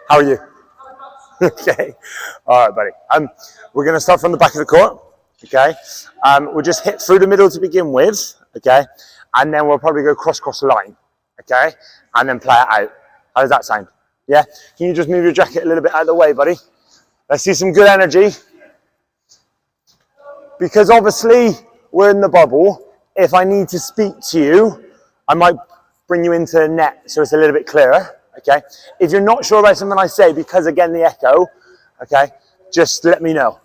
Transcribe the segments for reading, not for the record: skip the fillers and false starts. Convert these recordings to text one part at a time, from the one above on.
How are you? Okay. All right, buddy. We're going to start from the back of the court. Okay. We'll just hit through the middle to begin with. Okay. And then we'll probably go cross line. Okay. And then play it out. How does that sound? Yeah. Can you just move your jacket a little bit out of the way, buddy? Let's see some good energy. Because obviously we're in the bubble. If I need to speak to you, I might bring you into the net so it's a little bit clearer. Okay. If you're not sure about something I say, because again the echo, okay, just let me know.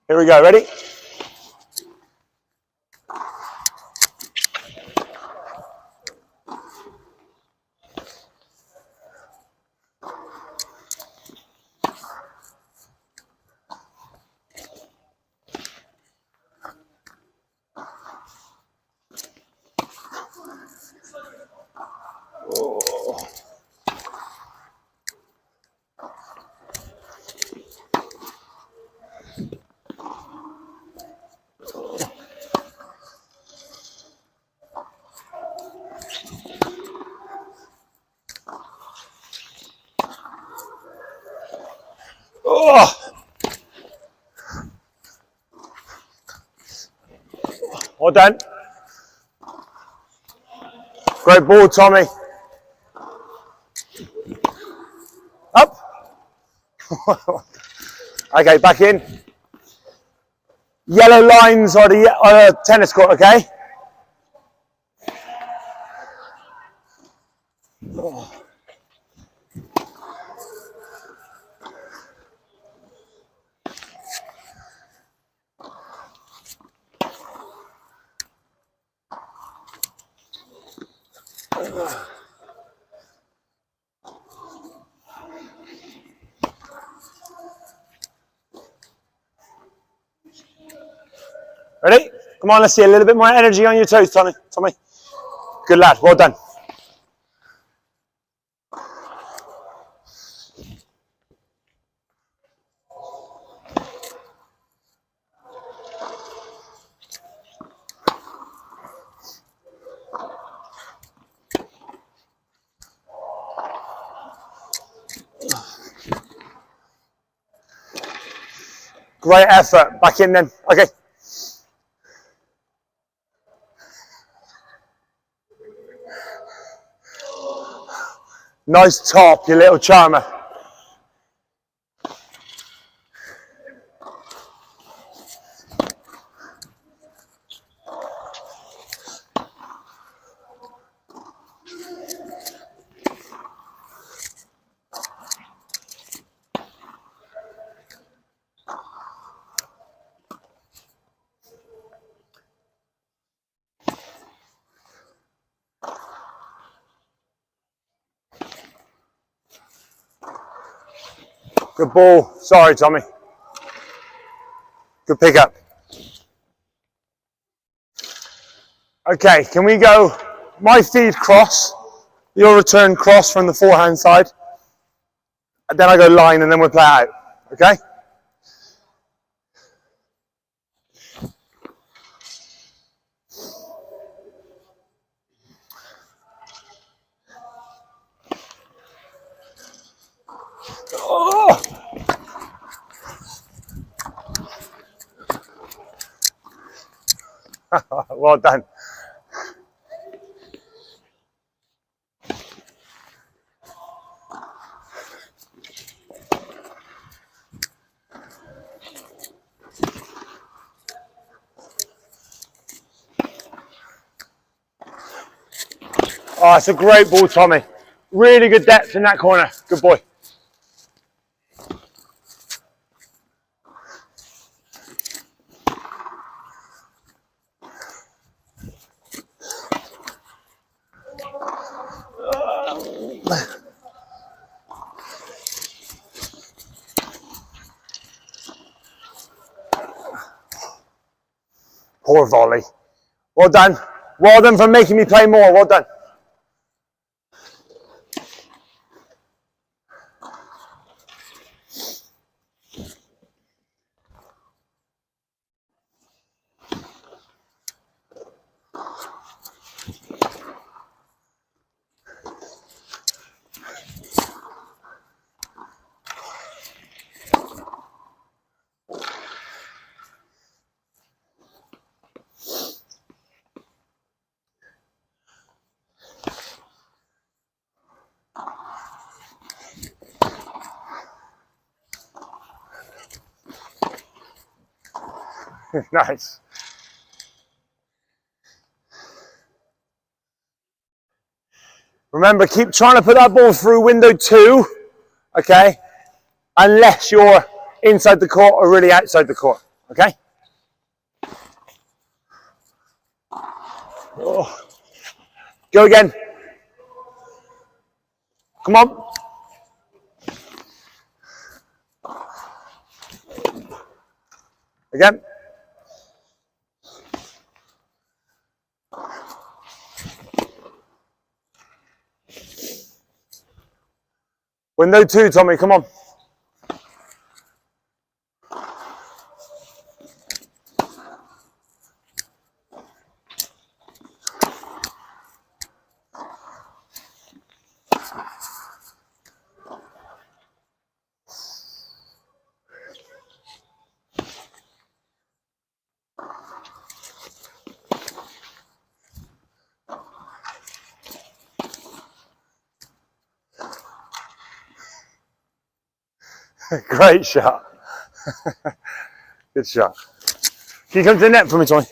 Here we go. Ready? Oh. Well done. Great ball, Tommy. Up. Okay, back in. Yellow lines on a tennis court, okay? Ready? Come on, let's see a little bit more energy on your toes, Tommy. Good lad, well done. Great effort. Back in then. Okay. Nice top, you little charmer. Good ball. Sorry, Tommy. Good pickup. Okay, can we go my feed cross, your return cross from the forehand side, and then I go line and then we'll play out, okay? Oh. Well done. Oh, it's a great ball, Tommy. Really good depth in that corner. Good boy. Poor volley. Well done. Well done for making me play more. Well done. Nice. Remember, keep trying to put that ball through window 2, okay? Unless you're inside the court or really outside the court, okay? Oh. Go again. Come on. Again. Window 2, Tommy, come on. Great shot. Good shot. Can you come to the net for me, Tommy?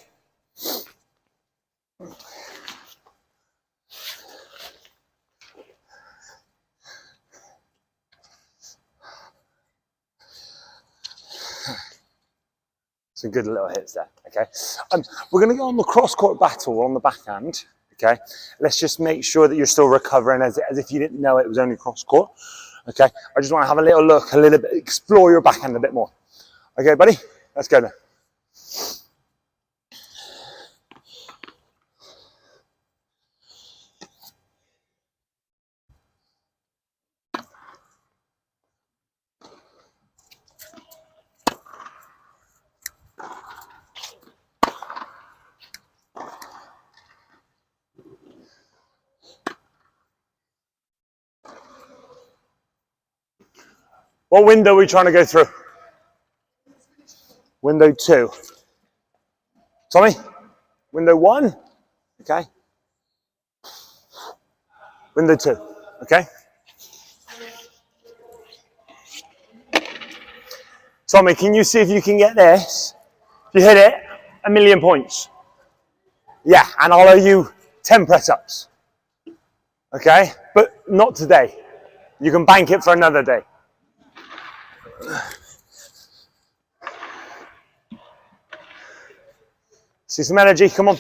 Some good little hits there, okay? We're going to go on the cross-court battle on the backhand, okay? Let's just make sure that you're still recovering as if you didn't know it was only cross-court, okay? I just want to have a little look, a little bit, explore your backhand a bit more. Okay, buddy? Let's go then. What window are we trying to go through? Window 2. Tommy? Window 1? Okay. Window 2. Okay. Tommy, can you see if you can get this? If you hit it, 1,000,000 points. Yeah, and I'll owe you 10 press-ups. Okay? But not today. You can bank it for another day. See some energy, come on.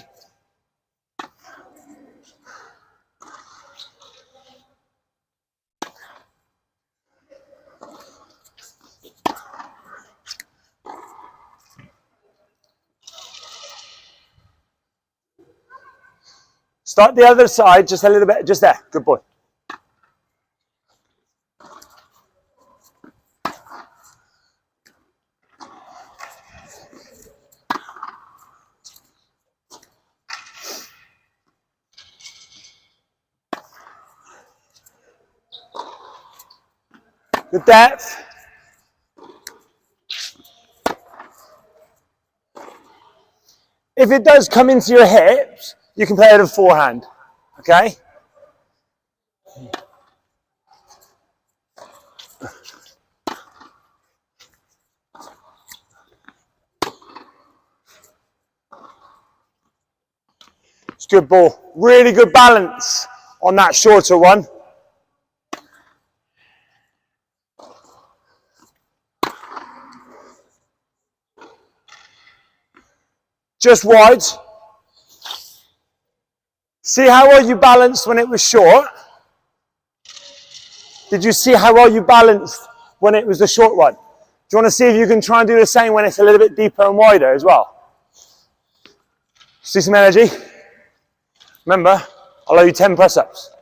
Start the other side, just a little bit, just there, good boy. Good depth. If it does come into your hips, you can play it in forehand, okay? It's good ball. Really good balance on that shorter one. Just wide. See how well you balanced when it was short? Did you see how well you balanced when it was the short one? Do you want to see if you can try and do the same when it's a little bit deeper and wider as well? See some energy? Remember, I'll owe you 10 press-ups.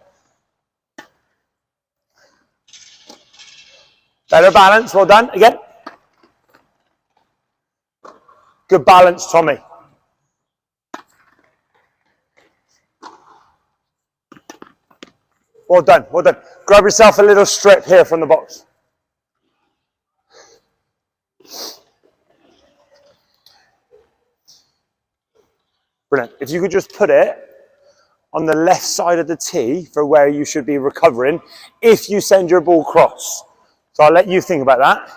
Better balance, well done. Again. Good balance, Tommy. Well done, well done. Grab yourself a little strip here from the box. Brilliant. If you could just put it on the left side of the tee for where you should be recovering if you send your ball cross. So I'll let you think about that.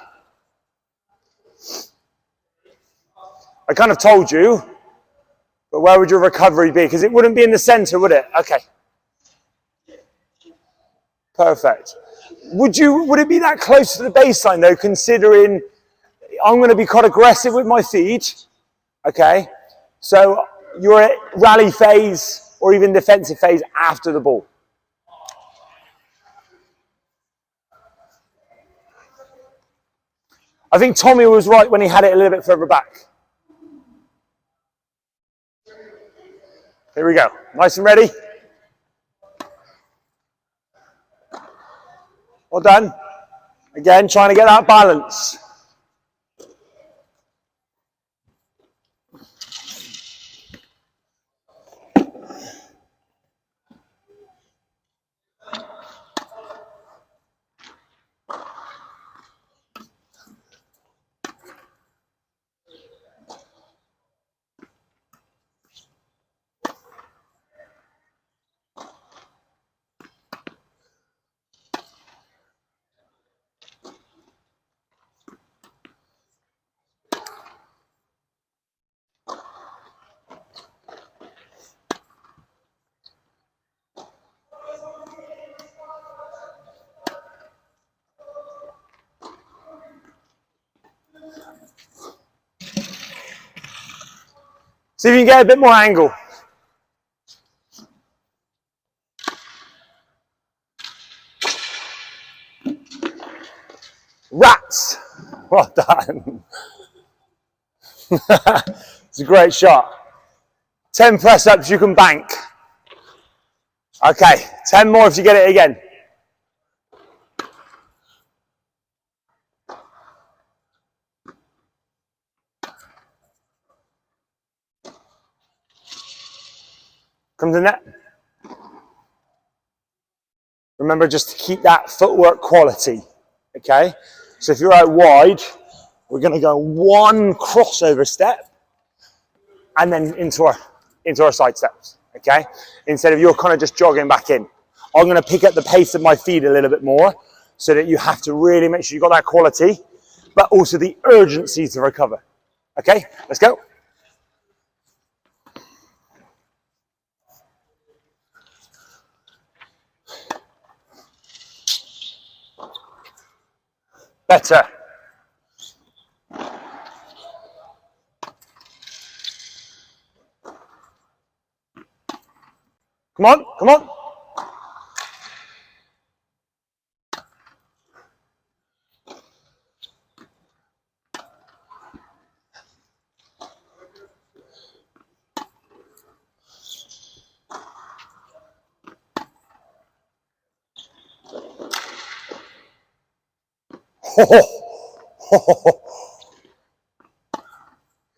I kind of told you, but where would your recovery be? Because it wouldn't be in the center, would it? Okay. Perfect. Would it be that close to the baseline though, considering I'm going to be quite aggressive with my feet, okay? So you're at rally phase or even defensive phase after the ball. I think Tommy was right when he had it a little bit further back. Here we go. Nice and ready. Well done. Again, trying to get that balance. See if you can get a bit more angle. Rats. Well done. It's a great shot. 10 press ups you can bank. Okay, 10 more if you get it again. Come to the net. Remember just to keep that footwork quality, okay? So if you're out wide, we're gonna go one crossover step and then into our side steps, okay? Instead of you're kind of just jogging back in. I'm gonna pick up the pace of my feet a little bit more so that you have to really make sure you've got that quality, but also the urgency to recover. Okay, let's go. Better. Come on, come on.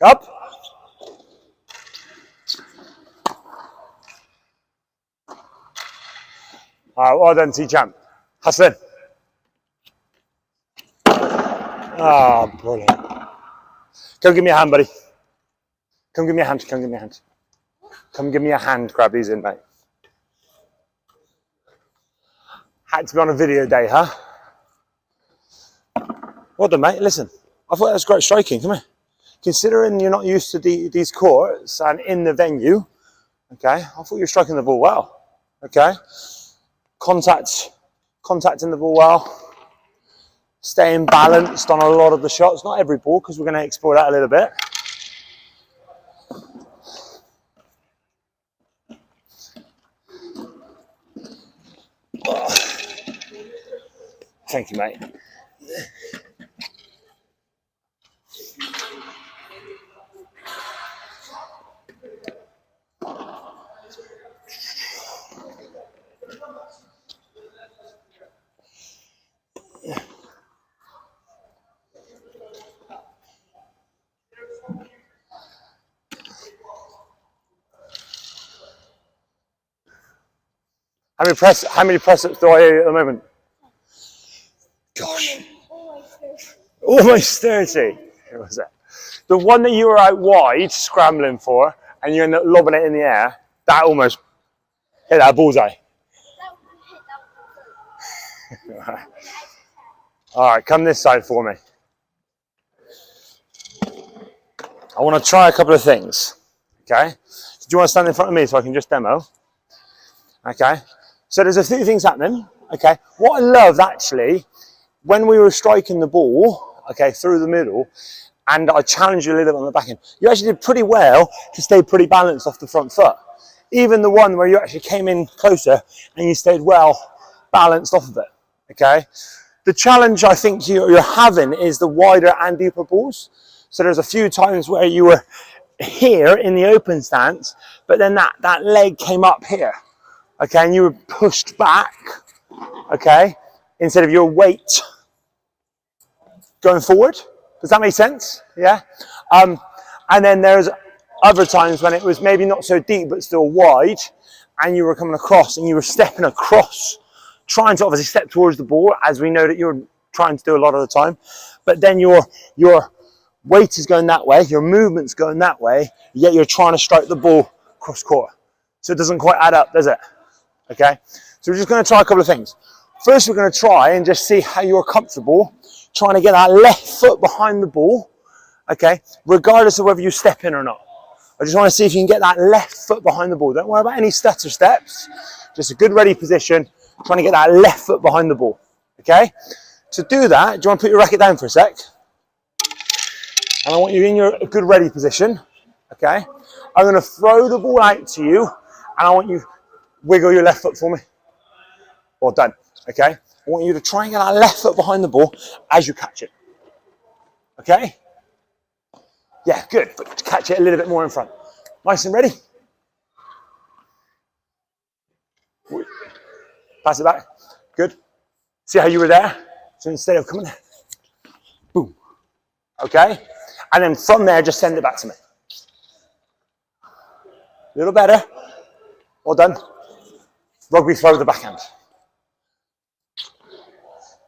Up. Well done, T-Champ. Hassan. Ah, brilliant. Come give me a hand, buddy. Come give me a hand, come give me a hand. Come give me a hand, grab these in, mate. Had to be on a video day, huh? Well done, mate. Listen, I thought that was great striking. Come here. Considering you're not used to these courts and in the venue, okay, I thought you were striking the ball well, okay? Contacting the ball well, staying balanced on a lot of the shots, not every ball, because we're going to explore that a little bit. Thank you, mate. How many press ups do I hear at the moment? Gosh. Almost 30. What was that? The one that you were out wide scrambling for and you end up lobbing it in the air, that almost hit that bullseye. All right, come this side for me. I want to try a couple of things, okay? So do you want to stand in front of me so I can just demo? Okay, so there's a few things happening, okay? What I loved actually, when we were striking the ball, okay, through the middle, and I challenged you a little bit on the back end, you actually did pretty well to stay pretty balanced off the front foot. Even the one where you actually came in closer and you stayed well balanced off of it, okay? The challenge I think you're having is the wider and deeper balls. So there's a few times where you were here in the open stance, but then that leg came up here, okay, and you were pushed back, okay, instead of your weight going forward. Does that make sense? Yeah. And then there's other times when it was maybe not so deep but still wide, and you were coming across and you were stepping across, trying to obviously step towards the ball, as we know that you're trying to do a lot of the time, but then your weight is going that way, your movement's going that way, yet you're trying to strike the ball cross court. So it doesn't quite add up, does it? Okay, so we're just going to try a couple of things. First, we're going to try and just see how you're comfortable trying to get that left foot behind the ball, okay, regardless of whether you step in or not. I just want to see if you can get that left foot behind the ball. Don't worry about any stutter steps, just a good ready position, trying to get that left foot behind the ball, okay? To do that, do you want to put your racket down for a sec? And I want you in your good ready position, okay? I'm going to throw the ball out to you, and I want you wiggle your left foot for me. Well done, okay? I want you to try and get that left foot behind the ball as you catch it, okay? Yeah, good, but catch it a little bit more in front. Nice and ready. Pass it back, good. See how you were there? So instead of coming, boom, okay? And then from there, just send it back to me. A little better. Well done. Rugby throw with the backhand.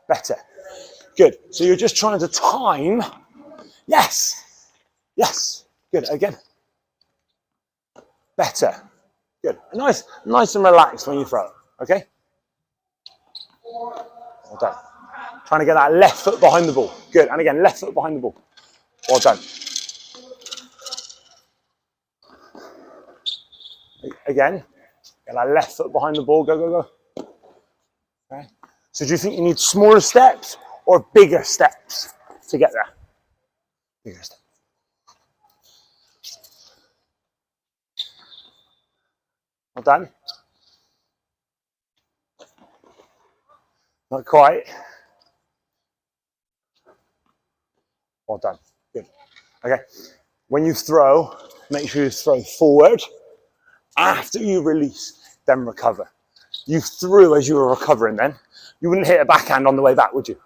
Better. Good. So you're just trying to time. Yes. Yes. Good. Again. Better. Good. Nice and relaxed when you throw it. Okay? Well done. Trying to get that left foot behind the ball. Good. And again, left foot behind the ball. Well done. Again, get that left foot behind the ball. Go, go, go. Okay. So do you think you need smaller steps or bigger steps to get there? Bigger steps. Well done. Not quite. Well done. Good. Okay. When you throw, make sure you throw forward. After you release, then recover. You threw as you were recovering then. You wouldn't hit a backhand on the way back, would you?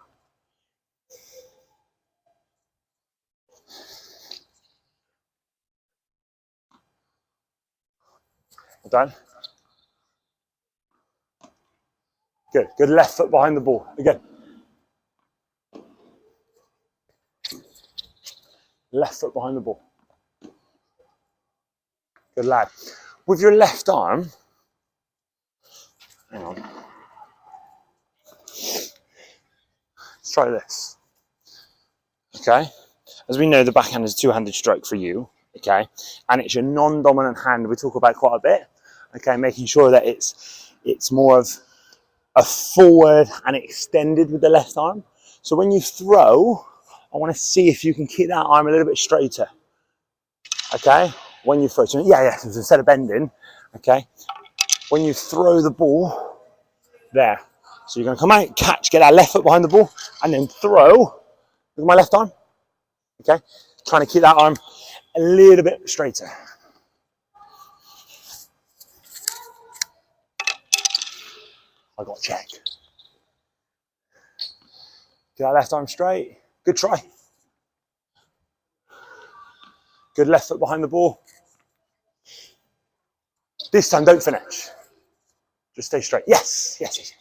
Well done. Good. Good left foot behind the ball. Again. Left foot behind the ball. Good lad. With your left arm, hang on. Let's try this. Okay. As we know, the backhand is a two-handed stroke for you. Okay. And it's your non-dominant hand we talk about quite a bit. Okay. Making sure that it's more of a forward and extended with the left arm. So when you throw, I want to see if you can keep that arm a little bit straighter. Okay. When you throw, so yeah, so instead of bending, okay, when you throw the ball, there. So you're going to come out, catch, get that left foot behind the ball, and then throw with my left arm, okay, trying to keep that arm a little bit straighter. I got to check. Get that left arm straight. Good try. Good left foot behind the ball. This time, don't finish. Just stay straight. Yes, yes, yes.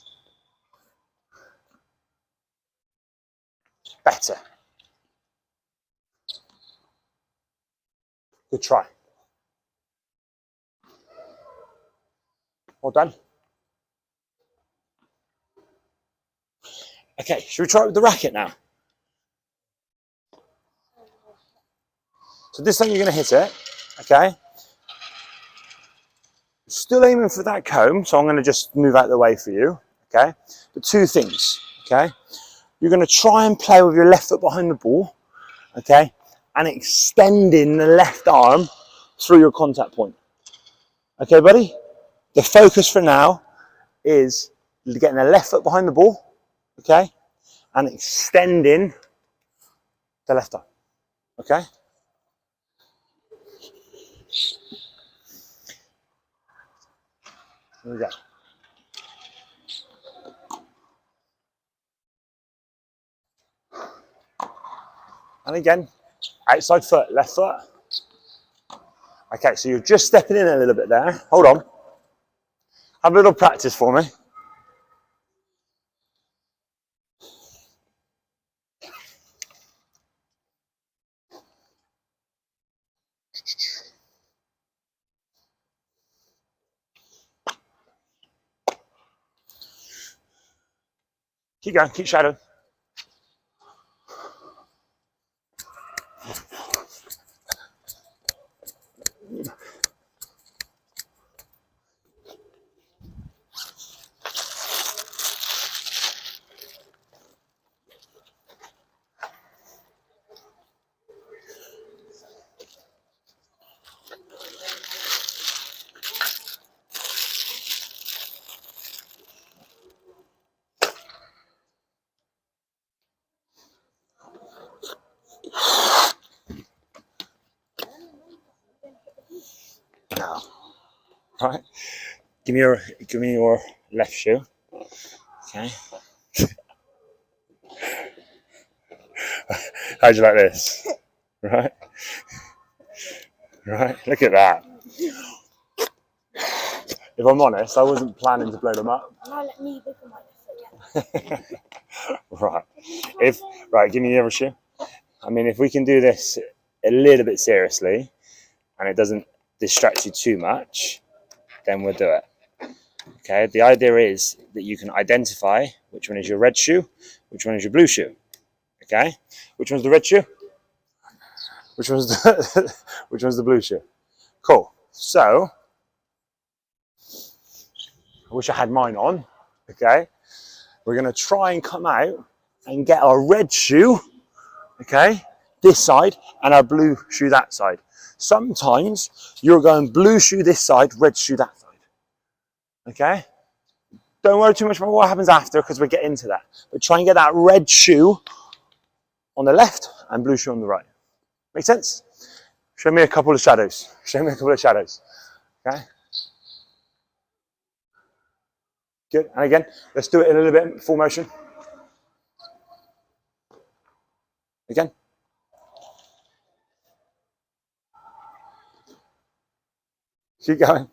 Better. Good try. Well done. Okay, should we try it with the racket now? So this time you're going to hit it, okay? Still aiming for that comb, so I'm going to just move out of the way for you, okay? But two things, okay? You're going to try and play with your left foot behind the ball, okay? And extending the left arm through your contact point. Okay, buddy? The focus for now is getting the left foot behind the ball, okay? And extending the left arm, okay? Here we go. And again, outside foot, left foot. Okay, so you're just stepping in a little bit there. Hold on. Have a little practice for me. Keep going, keep shadowing. Now, right, give me your left shoe. Okay. How'd you like this? Right? Right, look at that. If I'm honest, I wasn't planning to blow them up. Now let me look at my foot again. Right. Right, give me the other shoe. I mean, if we can do this a little bit seriously and it doesn't distract you too much, then we'll do it. Okay, the idea is that you can identify which one is your red shoe, which one is your blue shoe. Okay, which one's the red shoe? Which one's the blue shoe? Cool. So, I wish I had mine on. Okay, we're gonna try and come out and get our red shoe, okay, this side, and our blue shoe that side. Sometimes you're going blue shoe this side, red shoe that side. Okay? Don't worry too much about what happens after because we'll get into that. But try and get that red shoe on the left and blue shoe on the right. Make sense? Show me a couple of shadows. Show me a couple of shadows. Okay? Good. And again, let's do it in a little bit full motion. Again. Keep going.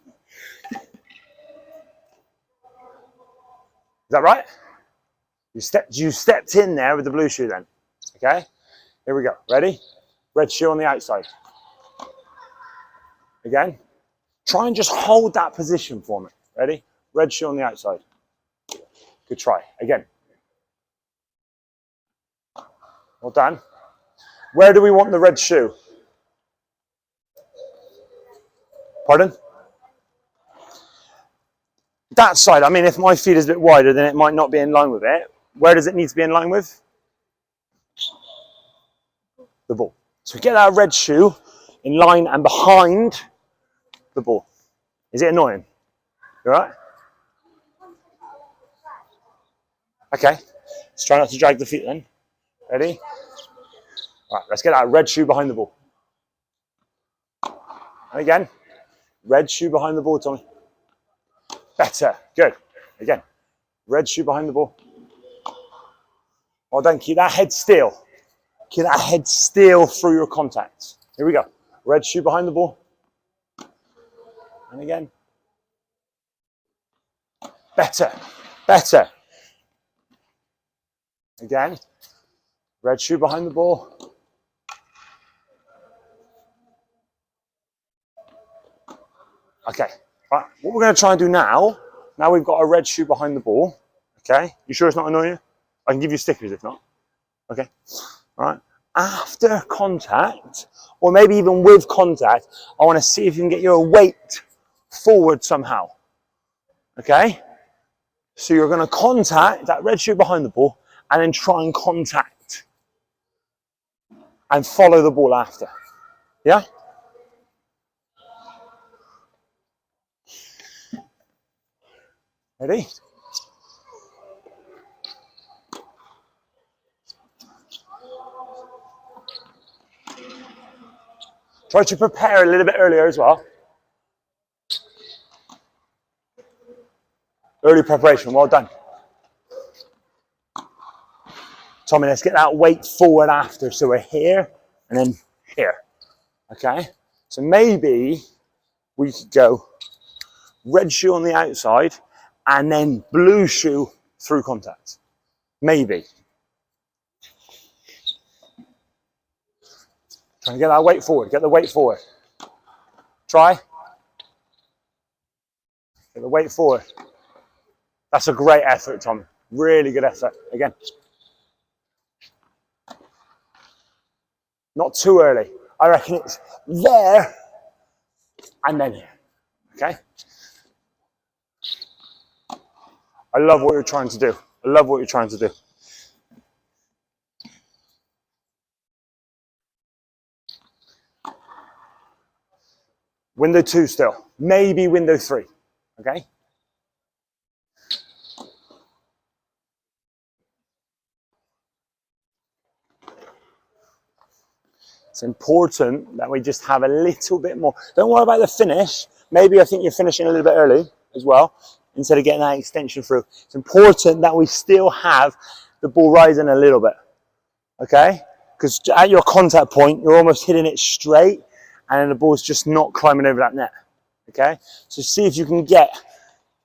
Is that right? You stepped in there with the blue shoe then. Okay? Here we go. Ready? Red shoe on the outside. Again. Try and just hold that position for me. Ready? Red shoe on the outside. Good try. Again. Well done. Where do we want the red shoe? Pardon? That side, I mean, if my feet is a bit wider, then it might not be in line with it. Where does it need to be in line with? The ball. So get that red shoe in line and behind the ball. Is it annoying? You all right? Okay. Let's try not to drag the feet then. Ready? All right, let's get that red shoe behind the ball. And again, red shoe behind the ball, Tommy. Better. Good. Again, red shoe behind the ball. Well done. Keep that head still. Keep that head still through your contacts. Here we go. Red shoe behind the ball. And again. Better. Better. Again. Red shoe behind the ball. Okay. Right. What we're going to try and do now we've got a red shoe behind the ball. Okay. You sure it's not annoying you? I can give you stickers if not. Okay. All right. After contact, or maybe even with contact, I want to see if you can get your weight forward somehow. Okay? So you're going to contact that red shoe behind the ball and then try and contact and follow the ball after. Yeah? Ready? Try to prepare a little bit earlier as well. Early preparation, well done. Tommy, let's get that weight forward after. So we're here and then here. Okay? So maybe we could go red shoe on the outside and then blue shoe through contact. Maybe. Try and get that weight forward. Get the weight forward. Try. Get the weight forward. That's a great effort, Tommy. Really good effort. Again. Not too early. I reckon it's there and then here. Okay? I love what you're trying to do. I love what you're trying to do. Window 2 still. Maybe window 3. Okay? It's important that we just have a little bit more. Don't worry about the finish. Maybe I think you're finishing a little bit early as well, instead of getting that extension through. It's important that we still have the ball rising a little bit, okay? Because at your contact point, you're almost hitting it straight, and then the ball's just not climbing over that net, okay? So see if you can get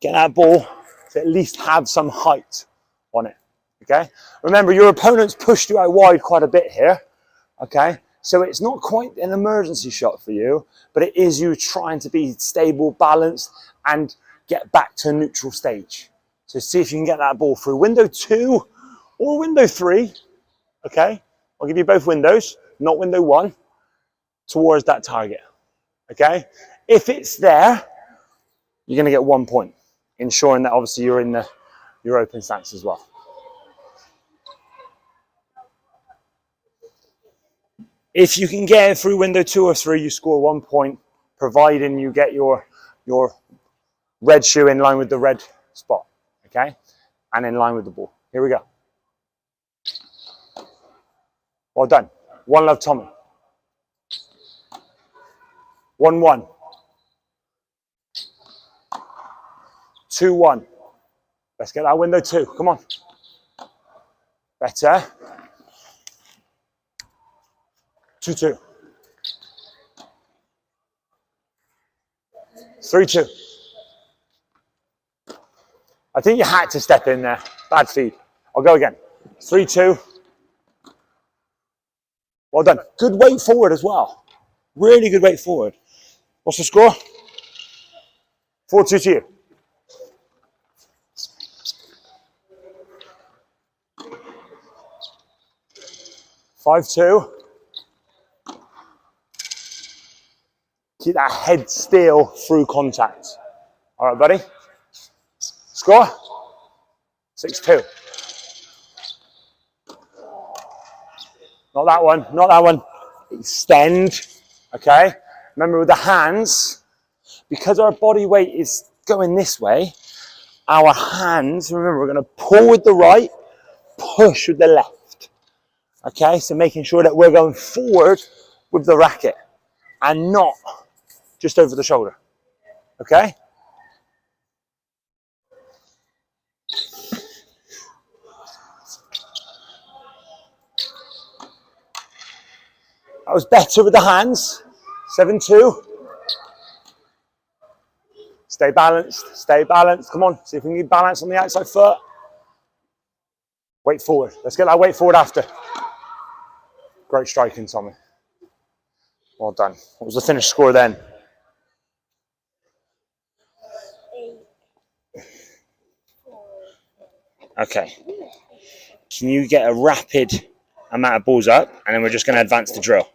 that ball to at least have some height on it, okay? Remember, your opponent's pushed you out wide quite a bit here, okay? So it's not quite an emergency shot for you, but it is you trying to be stable, balanced, and get back to a neutral stage. So see if you can get that ball through window 2 or window 3, okay? I'll give you both windows, not window 1, towards that target, okay? If it's there, you're gonna get 1 point, ensuring that obviously you're in your open stance as well. If you can get it through window 2 or 3, you score 1 point, providing you get your red shoe in line with the red spot, okay? And in line with the ball. Here we go. Well done. 1 love, Tommy. 1-1. 2-1. Let's get that window 2. Come on. Better. 2-2. 3-2. I think you had to step in there. Bad feed. I'll go again. 3-2. Well done. Good weight forward as well. Really good weight forward. What's the score? 4-2 to you. 5-2. Keep that head still through contact. All right, buddy. Score? 6-2. Not that one, not that one. Extend, okay? Remember with the hands, because our body weight is going this way, our hands, remember we're gonna pull with the right, push with the left. Okay, so making sure that we're going forward with the racket and not just over the shoulder, okay? That was better with the hands. 7-2. Stay balanced, stay balanced. Come on, see if we can get balance on the outside foot. Weight forward. Let's get that weight forward after. Great striking, Tommy. Well done. What was the finish score then? 8-4. Okay. Can you get a rapid amount of balls up, and then we're just going to advance the drill.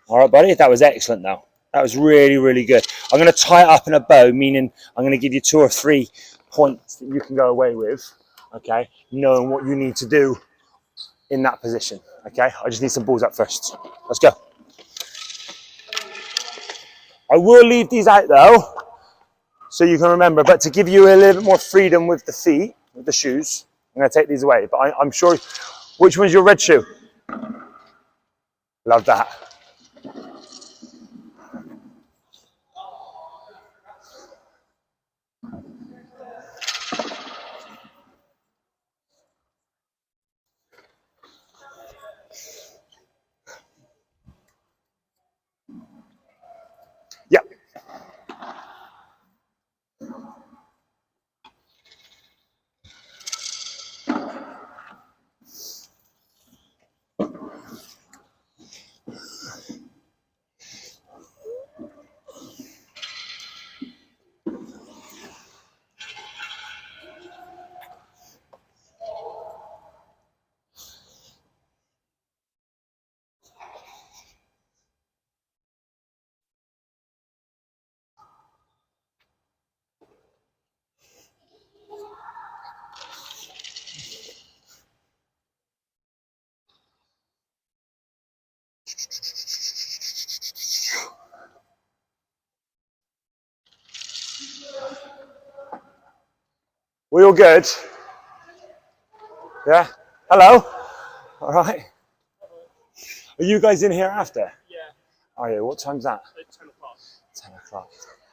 All right, buddy, that was excellent though. That was really, really good. I'm going to tie it up in a bow, meaning I'm going to give you 2 or 3 points that you can go away with, okay, knowing what you need to do in that position, okay? I just need some balls up first. Let's go. I will leave these out though, so you can remember, but to give you a little bit more freedom with the feet, with the shoes, I'm going to take these away, but I'm sure, which one's your red shoe? Love that. Yep. We all good? Yeah? Hello? All right. Are you guys in here after? Yeah. Oh yeah, what time's that? 10 o'clock. 10 o'clock.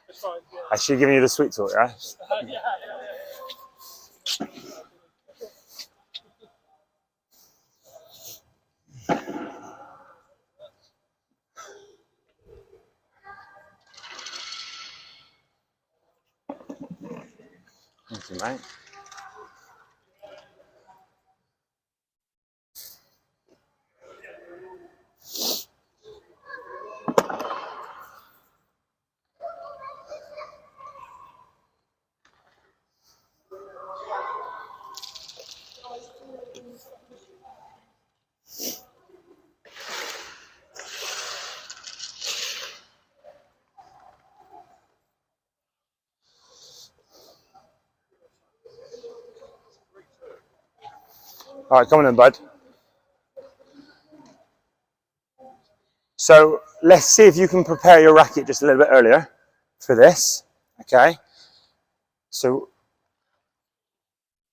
It's fine, yeah. I should give you the sweet talk, yeah? Yeah. Thank you, mate. All right, come on then, bud. So let's see if you can prepare your racket just a little bit earlier for this, okay? So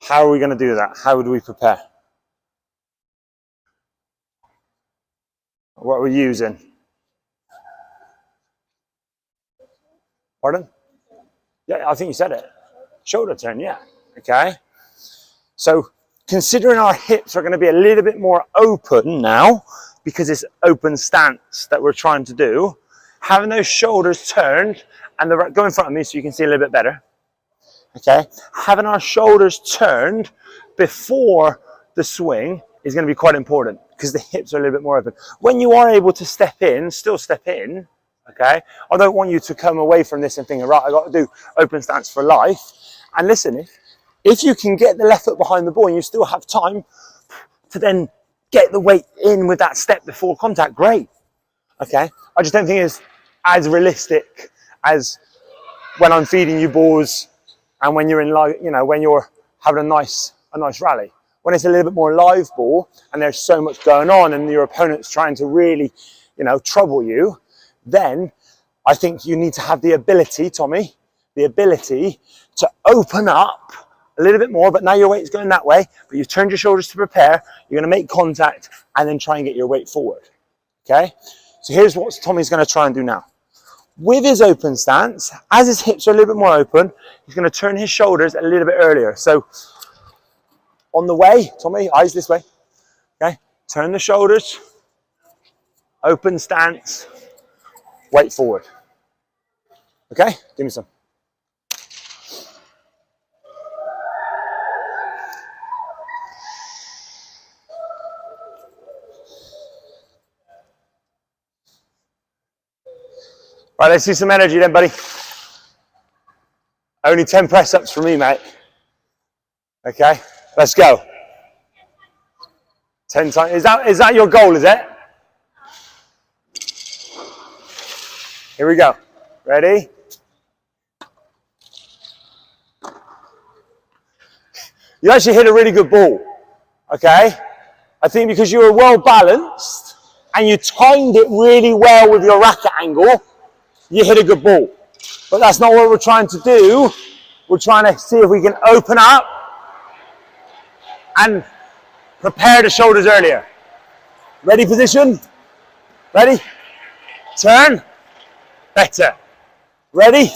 how are we going to do that? How would we prepare? What are we using? Pardon? Yeah, I think you said it. Shoulder turn, yeah. Okay. So considering our hips are going to be a little bit more open now, because it's open stance that we're trying to do, having those shoulders turned, and go in front of me so you can see a little bit better. Okay. Having our shoulders turned before the swing is going to be quite important because the hips are a little bit more open. When you are able to step in, still step in. Okay, I don't want you to come away from this and think, right, I got to do open stance for life. And listen, if you can get the left foot behind the ball and you still have time to then get the weight in with that step before contact, great. Okay, I just don't think it's as realistic as when I'm feeding you balls and when you're in live, you know, when you're having a nice rally. When it's a little bit more live ball and there's so much going on and your opponent's trying to really, you know, trouble you, then I think you need to have the ability, Tommy, the ability to open up a little bit more, but now your weight's going that way, but you've turned your shoulders to prepare, you're going to make contact and then try and get your weight forward, okay? So here's what Tommy's going to try and do now. With his open stance, as his hips are a little bit more open, he's going to turn his shoulders a little bit earlier. So on the way, Tommy, eyes this way, okay? Turn the shoulders, open stance, weight forward. Okay, give me some. Right, let's see some energy then, buddy. Only 10 press-ups for me, mate. Okay, let's go. 10 times. Is that your goal, is it? Here we go. Ready? You actually hit a really good ball, okay? I think because you were well balanced and you timed it really well with your racket angle, you hit a good ball. But that's not what we're trying to do. We're trying to see if we can open up and prepare the shoulders earlier. Ready, position? Ready? Turn. Better. Ready?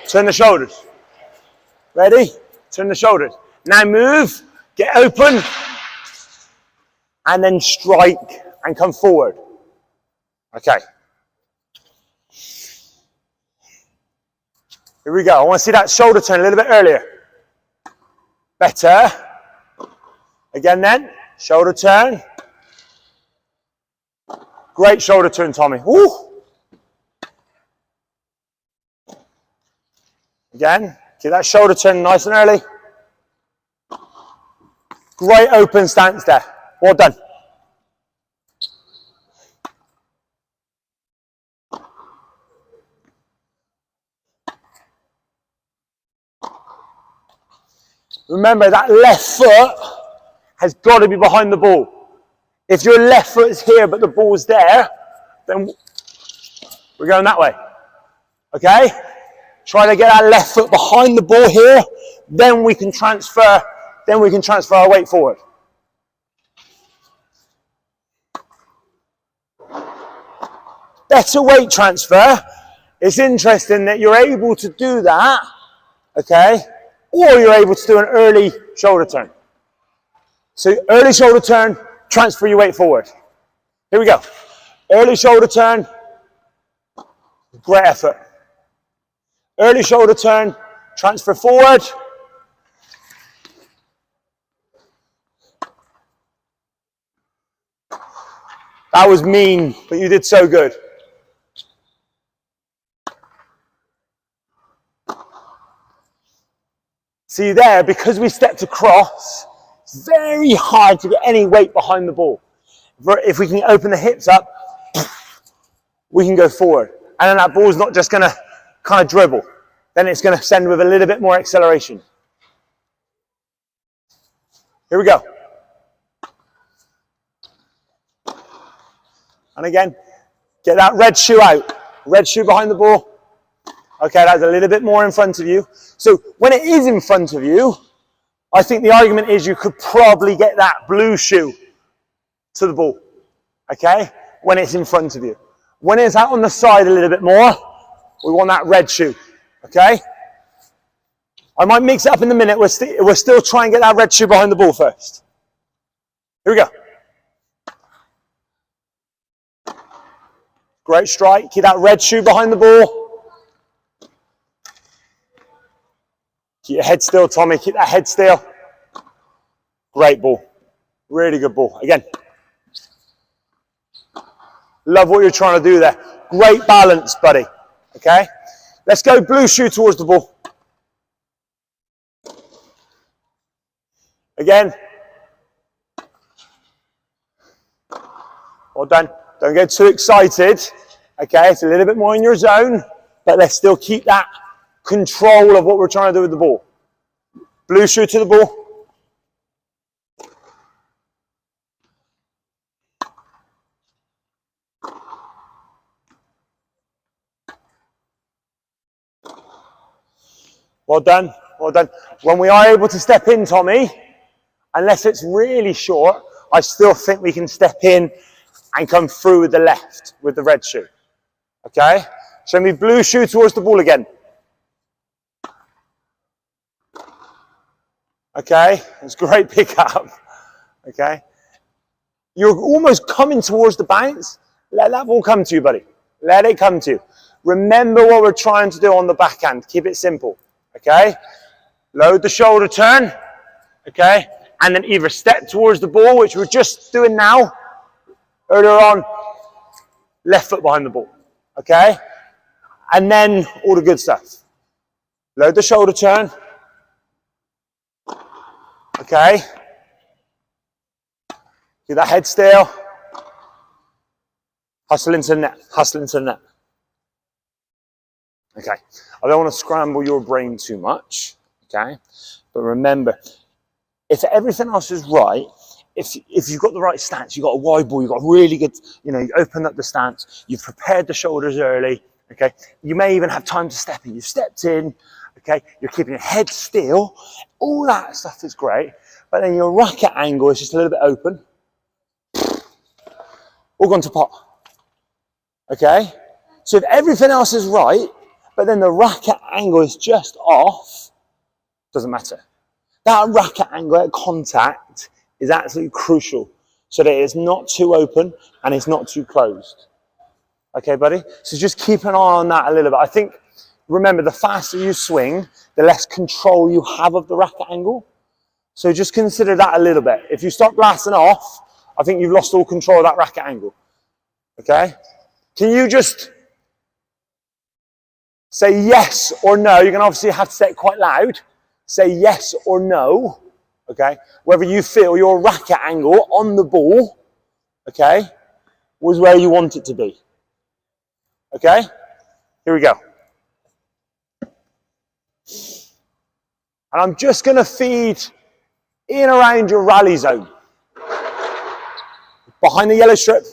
Turn the shoulders. Ready? Turn the shoulders. Now move, get open, and then strike and come forward. Okay. Here we go. I want to see that shoulder turn a little bit earlier. Better. Again then, shoulder turn. Great shoulder turn, Tommy. Woo. Again, keep that shoulder turn nice and early. Great open stance there. Well done. Remember that left foot has got to be behind the ball. If your left foot is here but the ball's there, then we're going that way. Okay? Try to get that left foot behind the ball here, then we can transfer our weight forward. Better weight transfer. It's interesting that you're able to do that, okay? Or you're able to do an early shoulder turn. So early shoulder turn, transfer your weight forward. Here we go. Early shoulder turn, great effort. Early shoulder turn, transfer forward. That was mean, but you did so good. See there, because we stepped across, it's very hard to get any weight behind the ball. If we can open the hips up, we can go forward. And then that ball's not just going to kind of dribble. Then it's going to send with a little bit more acceleration. Here we go. And again, get that red shoe out. Red shoe behind the ball. Okay, that's a little bit more in front of you. So when it is in front of you, I think the argument is you could probably get that blue shoe to the ball. Okay, when it's in front of you. When it's out on the side a little bit more, we want that red shoe. Okay? I might mix it up in a minute. We're still trying to get that red shoe behind the ball first. Here we go. Great strike. Keep that red shoe behind the ball. Keep your head still, Tommy. Keep that head still. Great ball. Really good ball. Again. Love what you're trying to do there. Great balance, buddy. Okay? Let's go blue shoe towards the ball. Again. Well done. Don't get too excited. Okay, it's a little bit more in your zone, but let's still keep that control of what we're trying to do with the ball. Blue shoe to the ball. Well done, well done. When we are able to step in, Tommy, unless it's really short, I still think we can step in and come through with the left, with the red shoe. Okay? Show me blue shoe towards the ball again. Okay? It's a great pickup. Okay? You're almost coming towards the bounce. Let that ball come to you, buddy. Let it come to you. Remember what we're trying to do on the backhand. Keep it simple. Okay? Load the shoulder turn. Okay? And then either step towards the ball, which we're just doing now. Earlier on, left foot behind the ball. Okay? And then all the good stuff. Load the shoulder turn. Okay? Keep that head still. Hustle into the net. Hustle into the net. Okay, I don't want to scramble your brain too much, okay? But remember, if everything else is right, if you've got the right stance, you've got a wide ball, you've got really good, you know, you opened up the stance, you've prepared the shoulders early, okay? You may even have time to step in. You've stepped in, okay? You're keeping your head still. All that stuff is great, but then your racket angle is just a little bit open. All gone to pot, okay? So if everything else is right, but then the racket angle is just off, doesn't matter. That racket angle at contact is absolutely crucial so that it's not too open and it's not too closed. Okay, buddy? So just keep an eye on that a little bit. I think, remember, the faster you swing, the less control you have of the racket angle. So just consider that a little bit. If you start blasting off, I think you've lost all control of that racket angle. Okay? Can you just say yes or no? You're going to obviously have to say it quite loud. Say yes or no, okay? Whether you feel your racket angle on the ball, okay, was where you want it to be. Okay? Here we go. And I'm just going to feed in around your rally zone. Behind the yellow strip.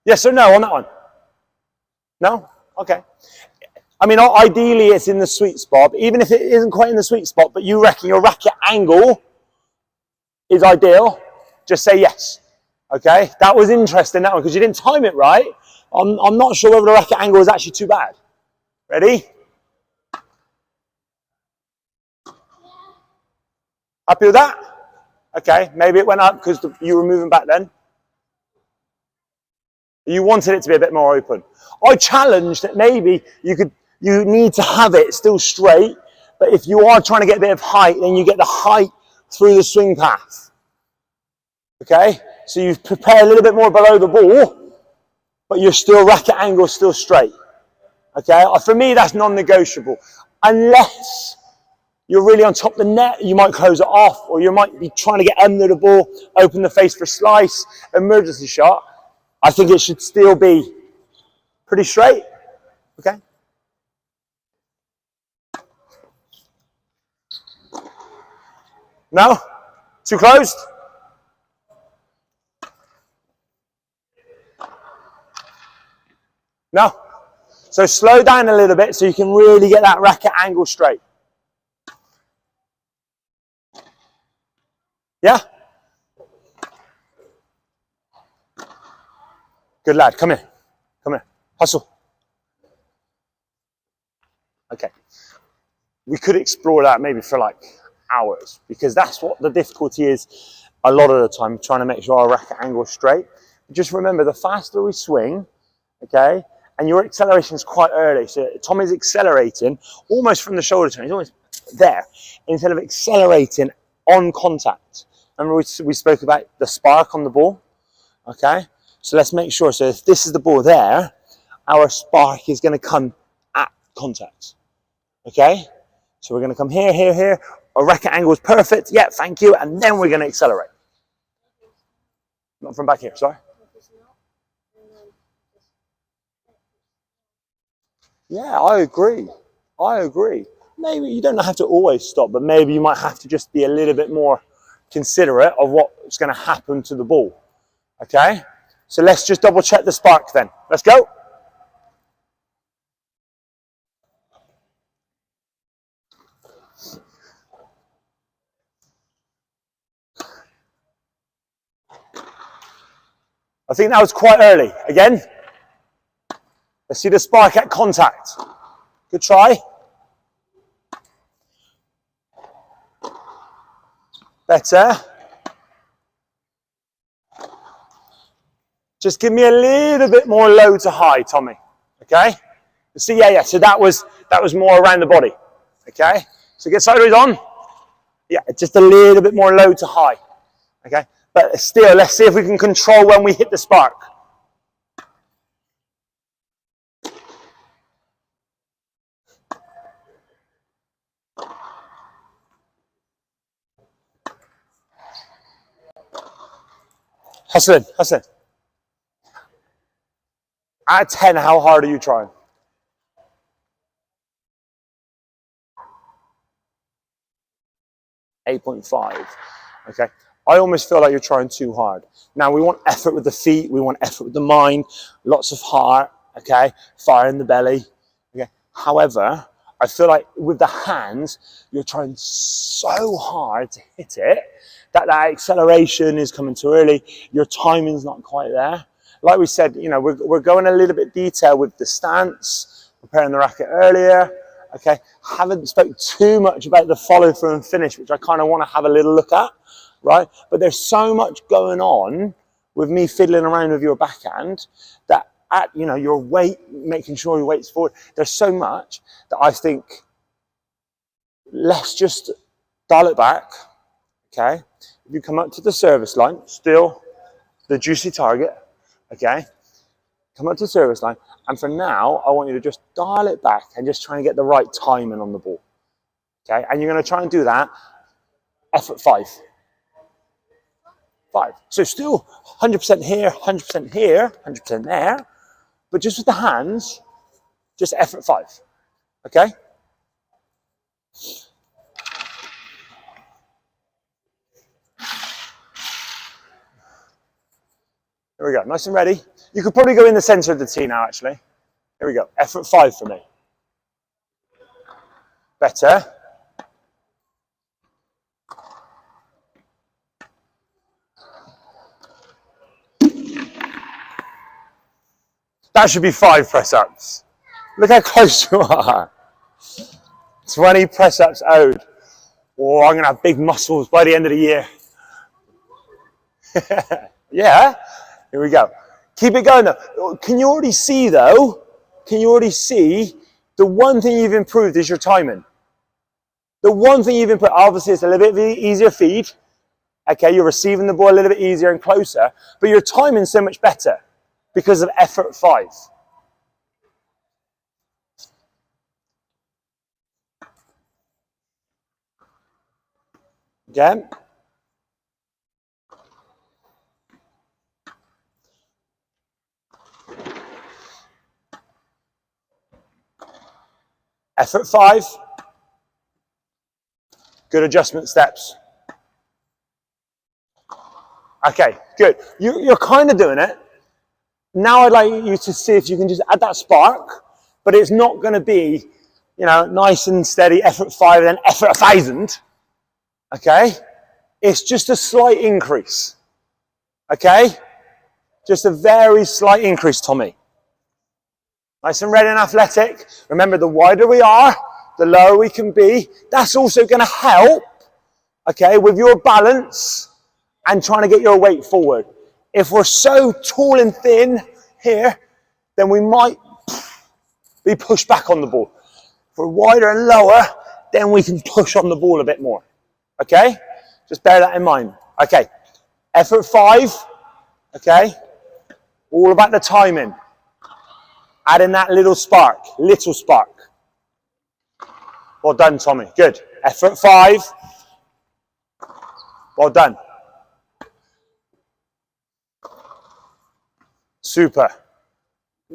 Yes or no on that one? No? Okay. I mean, ideally it's in the sweet spot, but even if it isn't quite in the sweet spot, but you reckon your racket angle is ideal, just say yes. Okay? That was interesting, that one, because you didn't time it right. I'm not sure whether the racket angle is actually too bad. Ready? Happy with that? Okay, maybe it went up because you were moving back then. You wanted it to be a bit more open. I challenged that maybe you need to have it still straight, but if you are trying to get a bit of height, then you get the height through the swing path. Okay? So you prepare a little bit more below the ball, but your racket angle is still straight. Okay? For me, that's non-negotiable. Unless you're really on top of the net, you might close it off, or you might be trying to get under the ball, open the face for a slice, emergency shot. I think it should still be pretty straight. Okay? No? Too closed? No? So slow down a little bit so you can really get that racket angle straight. Yeah? Good lad, come here. Come here. Hustle. Okay. We could explore that maybe for like hours, because that's what the difficulty is a lot of the time, trying to make sure our racket angle is straight. But just remember, the faster we swing, okay, and your acceleration is quite early. So Tommy's accelerating almost from the shoulder turn. He's almost there instead of accelerating on contact. Remember we spoke about the spark on the ball, okay? So let's make sure. So if this is the ball there, our spark is going to come at contact, okay? So we're going to come here, here, here. Our racket angle is perfect. Yeah, thank you. And then we're going to accelerate. Not from back here, sorry. Yeah, I agree. I agree. Maybe you don't have to always stop, but maybe you might have to just be a little bit more considerate of what's going to happen to the ball. Okay? So let's just double check the spark then. Let's go. I think that was quite early. Again. Let's see the spark at contact. Good try. Better. Just give me a little bit more low to high, Tommy. Okay? See, yeah. So that was more around the body. Okay? So get sideways on. Yeah, just a little bit more low to high. Okay? But still, let's see if we can control when we hit the spark. Hustling, hustling. Out of 10, how hard are you trying? 8.5. Okay. I almost feel like you're trying too hard. Now, we want effort with the feet. We want effort with the mind. Lots of heart. Okay. Fire in the belly. Okay. However, I feel like with the hands, you're trying so hard to hit it that acceleration is coming too early. Your timing's not quite there. Like we said, you know, we're going a little bit detail with the stance, preparing the racket earlier. Okay, haven't spoke too much about the follow through and finish, which I kind of want to have a little look at, right? But there's so much going on with me fiddling around with your backhand that at, you know, your weight, making sure your weight's forward, there's so much that I think let's just dial it back, okay? If you come up to the service line, still the juicy target, okay? Come up to the service line, and for now, I want you to just dial it back and just try and get the right timing on the ball, okay? And you're going to try and do that, effort 5. 5. So still 100% here, 100% here, 100% there, but just with the hands, just effort 5, okay? Here we go, nice and ready. You could probably go in the center of the tee now, actually. Here we go, effort 5 for me. Better. That should be 5 press-ups. Look how close you are. 20 press-ups owed. Oh, I'm gonna have big muscles by the end of the year. Yeah, here we go. Keep it going though. Can you already see though? Can you already see the one thing you've improved is your timing? The one thing you've improved, obviously it's a little bit easier feed. Okay, you're receiving the ball a little bit easier and closer, but your timing's so much better because of effort 5. Okay. Effort 5. Good adjustment steps. Okay, good. You're kind of doing it. Now I'd like you to see if you can just add that spark, but it's not going to be, you know, nice and steady, effort 5 and then effort 1,000. Okay? It's just a slight increase. Okay? Just a very slight increase, Tommy. Nice and ready and athletic. Remember, the wider we are, the lower we can be. That's also going to help, okay, with your balance and trying to get your weight forward. If we're so tall and thin here, then we might be pushed back on the ball. If we're wider and lower, then we can push on the ball a bit more. Okay? Just bear that in mind. Okay. Effort 5. Okay? All about the timing. Add in that little spark. Little spark. Well done, Tommy. Good. Effort 5. Well done. Super.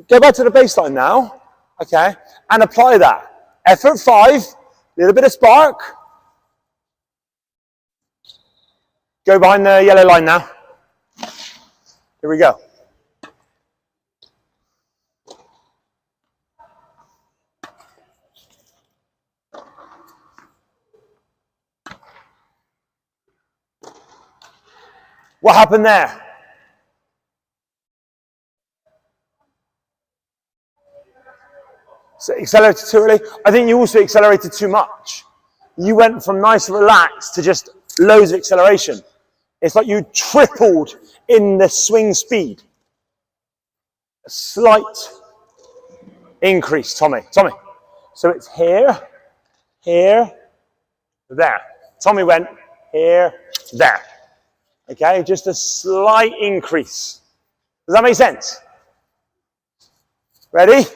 Go back to the baseline now. Okay? And apply that. Effort 5. Little bit of spark. Go behind the yellow line now. Here we go. What happened there? So accelerated too early. I think you also accelerated too much. You went from nice and relaxed to just loads of acceleration. It's like you tripled in the swing speed. A slight increase, Tommy. Tommy. So it's here, here, there. Tommy went here, there. Okay, just a slight increase. Does that make sense? Ready?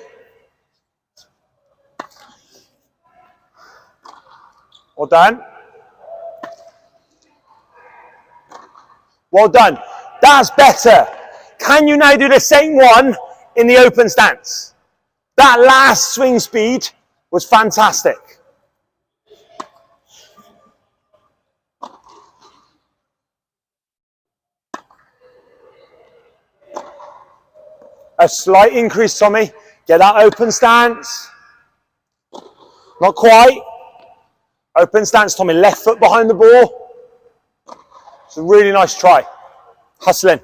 Well done. Well done. That's better. Can you now do the same one in the open stance? That last swing speed was fantastic. A slight increase, Tommy. Get that open stance. Not quite. Open stance, Tommy. Left foot behind the ball. It's a really nice try. Hustling.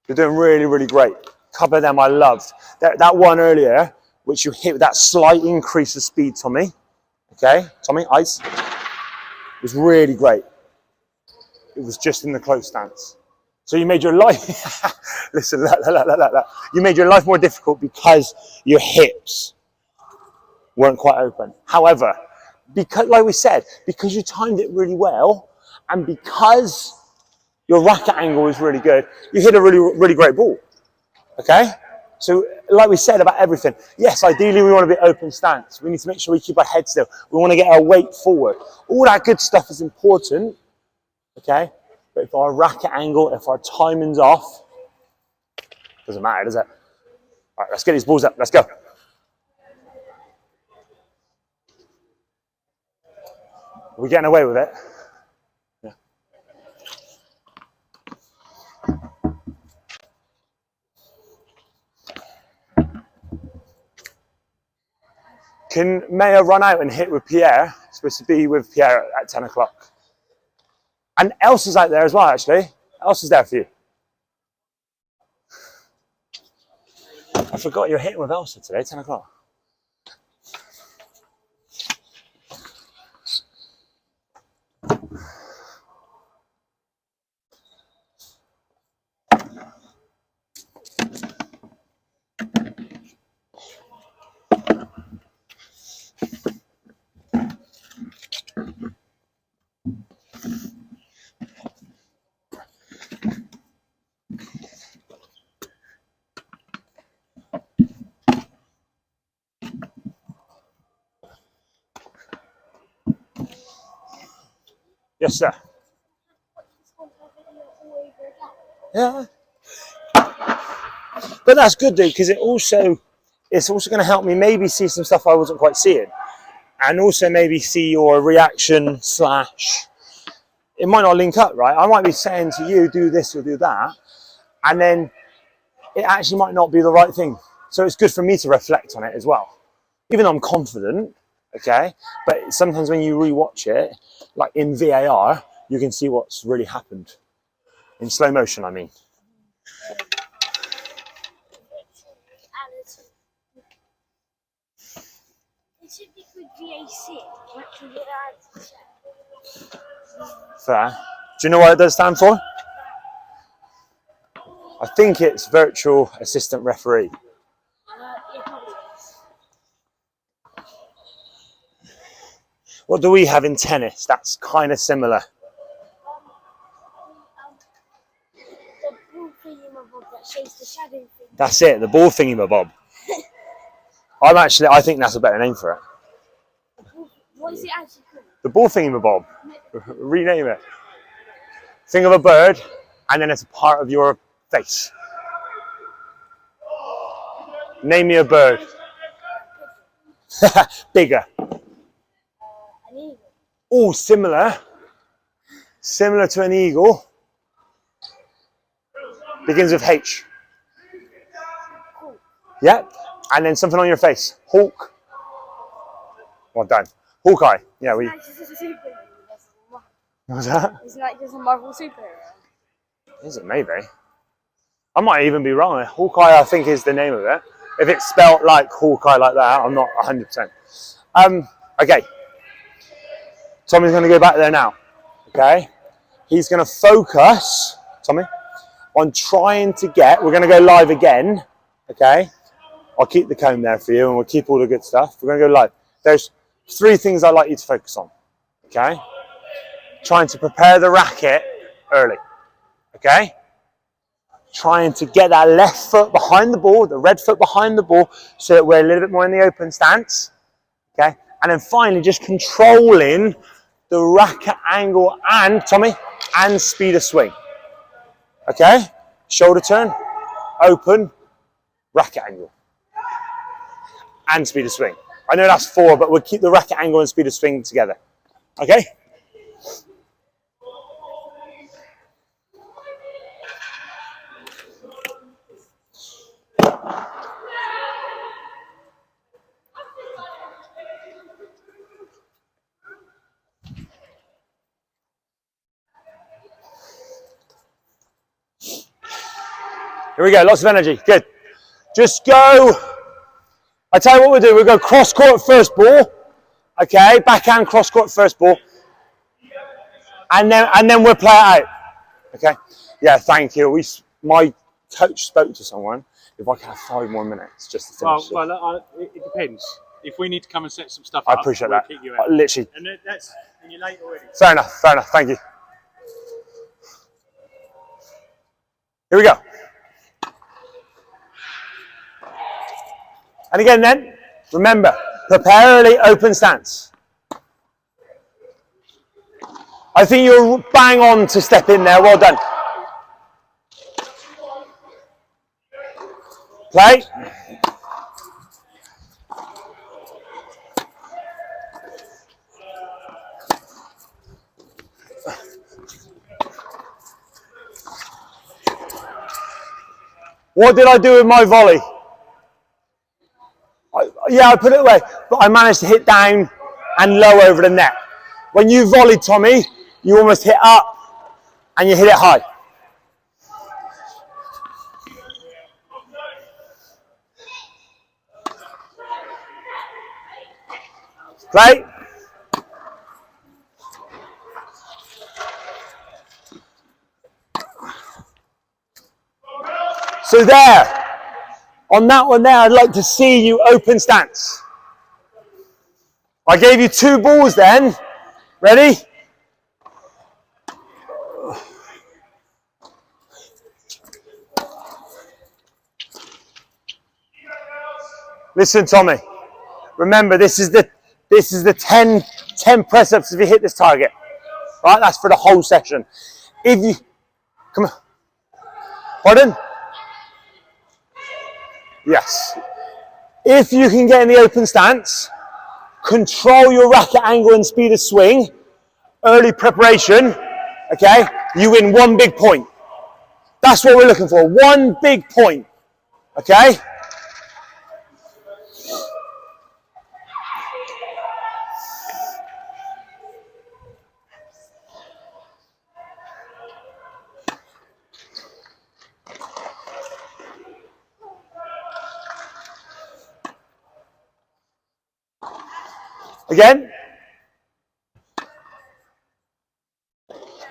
You're doing really, really great. Couple of them I loved. That one earlier, which you hit with that slight increase of speed, Tommy. Okay, Tommy, ice. It was really great. It was just in the close stance. So you made your life, listen, you made your life more difficult because your hips weren't quite open. However, because, like we said, because you timed it really well and because your racket angle was really good, you hit a really, really great ball, okay? So like we said about everything, yes, ideally we want to be open stance. We need to make sure we keep our head still. We want to get our weight forward. All that good stuff is important, okay? But if our racket angle, if our timing's off, doesn't matter, does it? All right, let's get these balls up. Let's go. Are we getting away with it? Yeah. Can Maya run out and hit with Pierre? It's supposed to be with Pierre at 10 o'clock. And Elsa's out there as well, actually. Elsa's there for you. I forgot you're hitting with Elsa today, 10 o'clock. Yes, sir. Yeah. But that's good, dude, because it's also going to help me maybe see some stuff I wasn't quite seeing. And also maybe see your reaction slash, it might not link up, right? I might be saying to you, do this or do that. And then it actually might not be the right thing. So it's good for me to reflect on it as well. Even though I'm confident, okay? But sometimes when you rewatch it, like in VAR, you can see what's really happened. In slow motion, I mean. It should be called VAC. Fair. Do you know what it does stand for? I think it's Virtual Assistant Referee. What do we have in tennis? That's kind of similar. The ball thingy-mabob that shows the shadow thing. That's it, the ball thingy-mabob. I think that's a better name for it. What is it actually called? The ball thingy-mabob. Rename it. Think of a bird, and then it's a part of your face. Name me a bird. Bigger. An eagle. Oh, similar. Similar to an eagle. Begins with H. Cool. Yep. And then something on your face. Hawk. Well done. Hawkeye. Yeah, we. It's just a superhero. What's that? Isn't that just a Marvel superhero? Is it? Maybe. I might even be wrong. Hawkeye, I think, is the name of it. If it's spelt like Hawkeye like that, I'm not 100%. Okay. Tommy's going to go back there now. Okay. He's going to focus, Tommy, on trying to get. We're going to go live again. Okay. I'll keep the comb there for you, and we'll keep all the good stuff. We're going to go live. There's 3 things I'd like you to focus on. Okay. Trying to prepare the racket early. Okay. Trying to get that left foot behind the ball, the red foot behind the ball, so that we're a little bit more in the open stance. Okay. And then finally, just controlling the racket angle and, Tommy, and speed of swing. Okay? Shoulder turn, open, racket angle, and speed of swing. I know that's 4, but we'll keep the racket angle and speed of swing together. Okay? Here we go, lots of energy, good. Just go, I tell you what we'll do, we'll go cross court first ball, okay, backhand cross court first ball, and then we'll play it out, okay? Yeah, thank you. My coach spoke to someone, if I can have 5 more minutes just to finish it depends. If we need to come and set some stuff I up, appreciate we'll that, kick you out. literally. And you're late already. Fair enough, thank you. Here we go. And again then, remember, prepare early, open stance. I think you're bang on to step in there, well done. Play. What did I do with my volley? Yeah, I put it away, but I managed to hit down and low over the net. When you volley, Tommy, you almost hit up and you hit it high. Play. So there. On that one there, I'd like to see you open stance. I gave you 2 balls then. Ready? Listen, Tommy. Remember, this is the 10 press-ups if you hit this target. Right? That's for the whole session. If you come on. Pardon? Yes. If you can get in the open stance, control your racket angle and speed of swing, early preparation, okay, you win 1 big point. That's what we're looking for, 1 big point, okay? Again.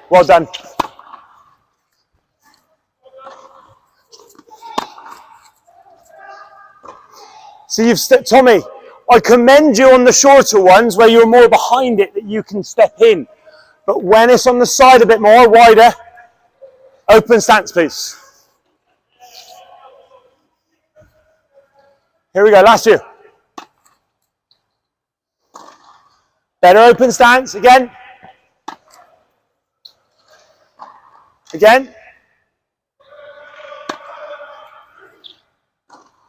Well done. So you've stepped, Tommy, I commend you on the shorter ones where you're more behind it that you can step in. But when it's on the side a bit more, wider, open stance, please. Here we go, last few. Better open stance, again. Again.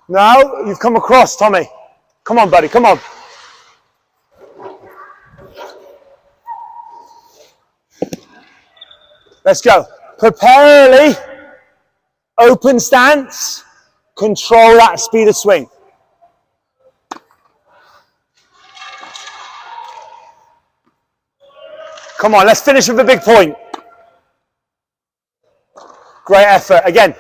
No, you've come across, Tommy. Come on, buddy, come on. Let's go. Prepare early. Open stance. Control that speed of swing. Come on, let's finish with a big point. Great effort. Again.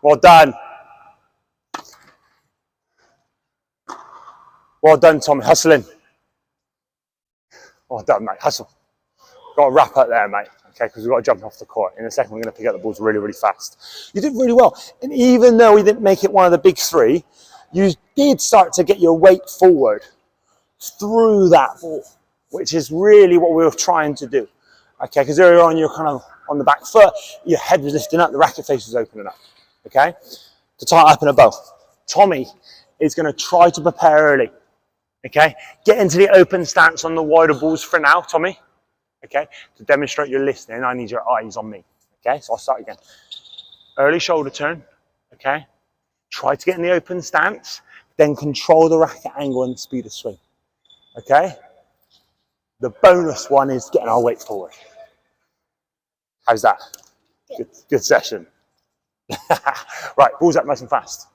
Well done. Well done, Tommy. Hustling. Well done, mate. Hustle. Got to wrap up there, mate. Okay, because we've got to jump off the court. In a second, we're going to pick up the balls really, really fast. You did really well. And even though we didn't make it one of the big 3, you did start to get your weight forward through that ball, which is really what we were trying to do. Okay, because earlier on you're kind of on the back foot, your head was lifting up, the racket face was opening up. Okay, to tie it up and above. Tommy, is going to try to prepare early. Okay, get into the open stance on the wider balls for now, Tommy. Okay, to demonstrate your listening, I need your eyes on me. Okay, so I'll start again. Early shoulder turn. Okay, try to get in the open stance, then control the racket angle and the speed of swing. Okay, the bonus one is getting our weight forward. How's that? Good session. Right, balls up nice and fast.